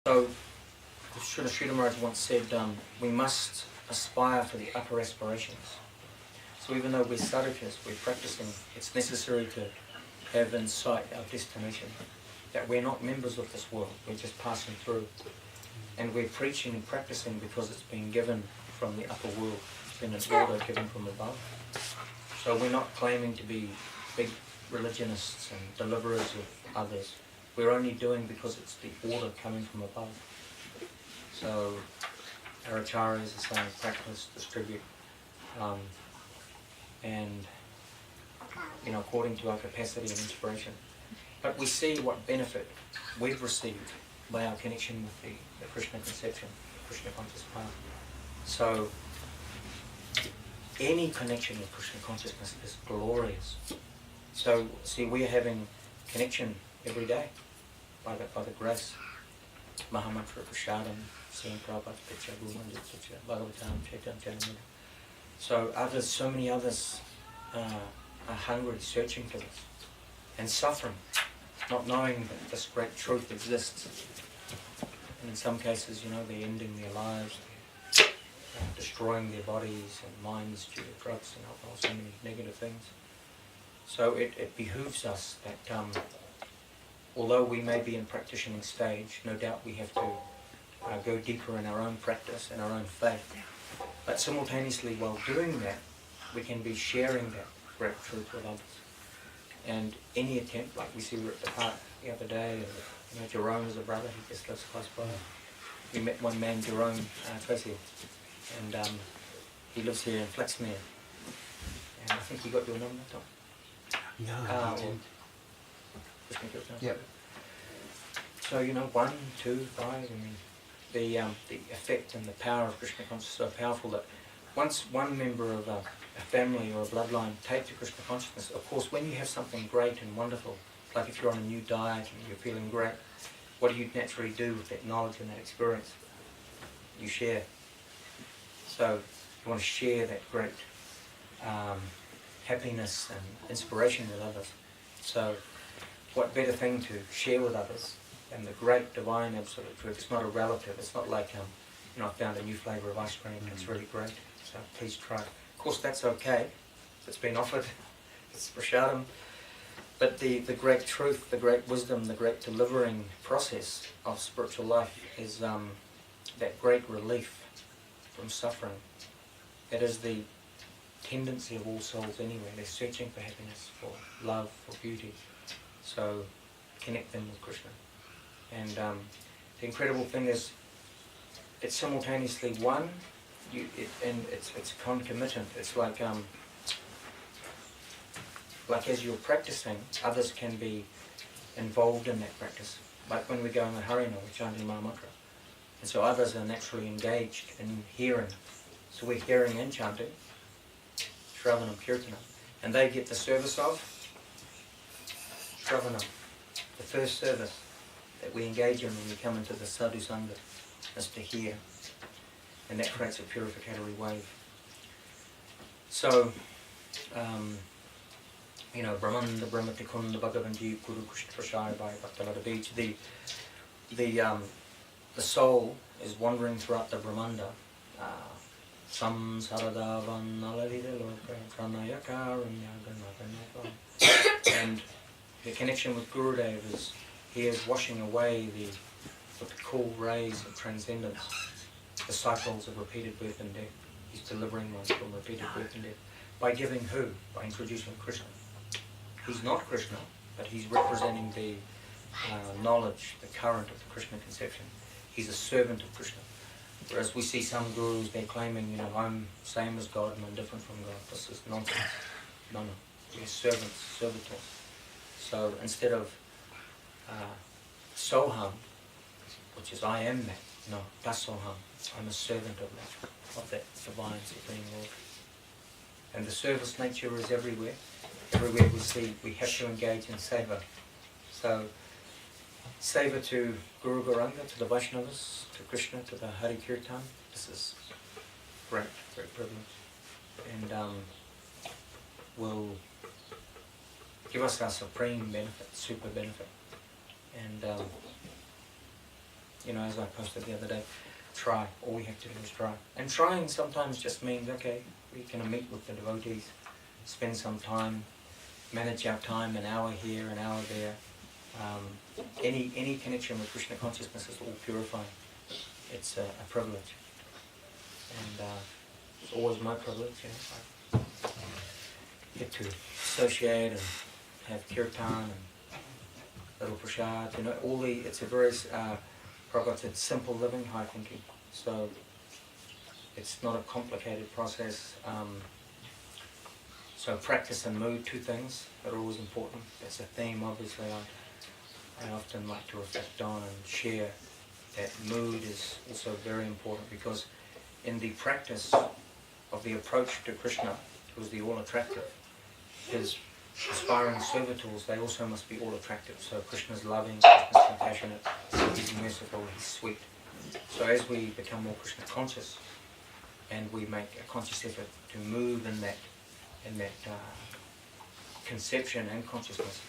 So, Srila Maharaj once said, we must aspire for the upper aspirations. So even though we're sadhakas, we're practicing, it's necessary to have in sight our destination, that we're not members of this world, we're just passing through. And we're preaching and practicing because it's been given from the upper world. It's been an order given from above. So we're not claiming to be big religionists and deliverers of others. We're only doing because it's the order coming from above. So our acharyas are saying practice, distribute, and according to our capacity and inspiration. But we see what benefit we've received by our connection with the Krishna conception, the Krishna conscious path. So any connection with Krishna consciousness is glorious. So see, we're having connection every day by the grace. Mahamantra, Prasadam, seeing Prabhupada's picture, Guru Mandir's picture, Bhagavatam, Chaitanya. So others, so many others are hungry, searching for this, and suffering, not knowing that this great truth exists. And in some cases, they're ending their lives, destroying their bodies and minds due to drugs and alcohol, so many negative things. So it behooves us that although we may be in practicing stage, no doubt we have to go deeper in our own practice and our own faith. But simultaneously, while doing that, we can be sharing that great truth with others. And any attempt, like we see we were at the park the other day, and Jerome is a brother, he just lives close by. We met one man, Jerome Tracy, and he lives here in Flaxmere. And I think he got your number, Tom? No, he didn't. Yep. So 1, 2, 5. I mean, the effect and the power of Krishna consciousness is so powerful that once one member of a family or a bloodline take to Krishna consciousness, of course, when you have something great and wonderful, like if you're on a new diet and you're feeling great, what do you naturally do with that knowledge and that experience? You share. So you want to share that great happiness and inspiration with others. So what better thing to share with others than the great divine absolute truth? It's not a relative. It's not like, I found a new flavour of ice cream. It's really great. So please try it. Of course, that's okay. It's been offered. It's prasadam. But the great truth, the great wisdom, the great delivering process of spiritual life is that great relief from suffering. It is the tendency of all souls anyway. They're searching for happiness, for love, for beauty. So connect them with Krishna. And the incredible thing is, it's simultaneously one, and it's concomitant. It's like as you're practicing, others can be involved in that practice. Like when we go in the Harina, we're chanting Mahamantra. And so others are naturally engaged in hearing. So we're hearing and chanting, Shravanam, Kirtanam. And they get the service of Shravanam, the first service that we engage in when we come into the sadhu sangha, is to hear. And that creates a purificatory wave. So, Brahmanda, Brahmatikunda, Bhagavanji, Guru Krishna Prashaya, by Bhaktivinoda Beach, the soul is wandering throughout the Brahmanda. Samsaradavan Alavida Loka Pranayakarunyaganaganapa. And the connection with Gurudev is, he is washing away with the cool rays of transcendence, the cycles of repeated birth and death. He's delivering one from repeated birth and death. By giving who? By introducing Krishna. He's not Krishna, but he's representing the knowledge, the current of the Krishna conception. He's a servant of Krishna. Whereas we see some gurus, they're claiming, I'm same as God and I'm different from God. This is nonsense. No. We're servants, servitors. So instead of Soham, which is I am that, no, Dasoham, I'm a servant of that divine supreme Lord. And the service nature is everywhere. Everywhere we see, we have to engage in seva. So, seva to Guru Gauranga, to the Vaishnavas, to Krishna, to the Hari Kirtan. This is great privilege. And will give us our supreme benefit, super benefit. And as I posted the other day, try. All we have to do is try. And trying sometimes just means, okay, we're going to meet with the devotees, spend some time, manage our time, an hour here, an hour there. Any connection with Krishna consciousness is all purifying. It's a privilege. And it's always my privilege, I get to associate and have kirtan and little prasad, it's a very, Prabhupada said, simple living, high thinking. So it's not a complicated process. So practice and mood, two things that are always important. That's a theme, obviously, I often like to reflect on and share that mood is also very important, because in the practice of the approach to Krishna, who is the all-attractive, his aspiring servitors, they also must be all attractive. So Krishna's loving, Krishna's compassionate, he's merciful, he's sweet. So as we become more Krishna conscious, and we make a conscious effort to move in that conception and consciousness,